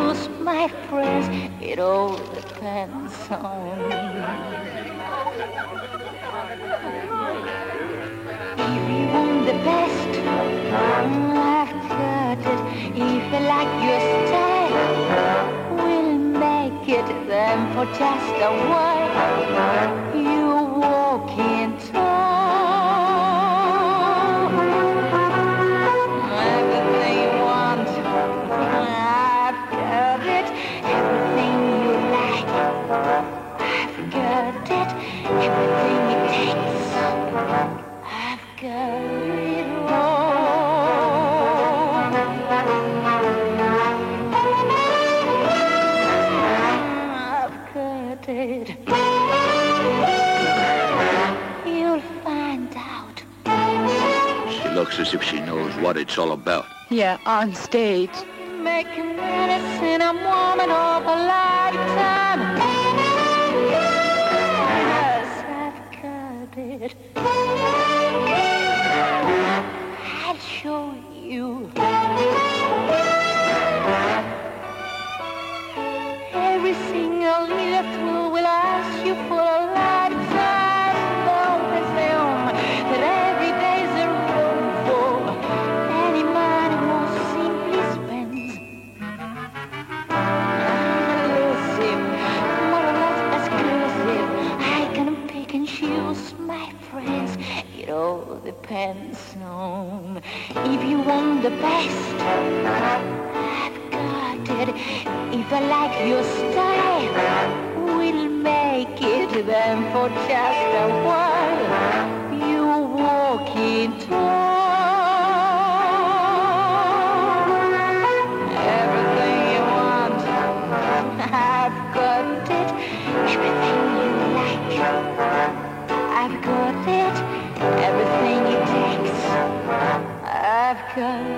shoes, my friends, it all depends on me. If you want the best, I've got it. If you like your style, we'll make it. Then for just a while, you walk into everything you want. I've got it. Everything you like, I've got it. Everything it takes, I've got it all. I've got it. You'll find out. She looks as if she knows what it's all about. Yeah, on stage. Make a medicine, a moment of a lifetime. Yes, I've got it. I'll show you. Every single leader through will ask you for a lifetime. Don't presume that every day's a room for any man who simply spends. Elusive, more or less exclusive. I can pick and choose, my friends. It all depends on if you want the best. I've got it. If I like your style, we'll make it. Then for just a while, you walk into everything you want. I've got it. Everything you like, I've got it. Everything it takes, I've got it.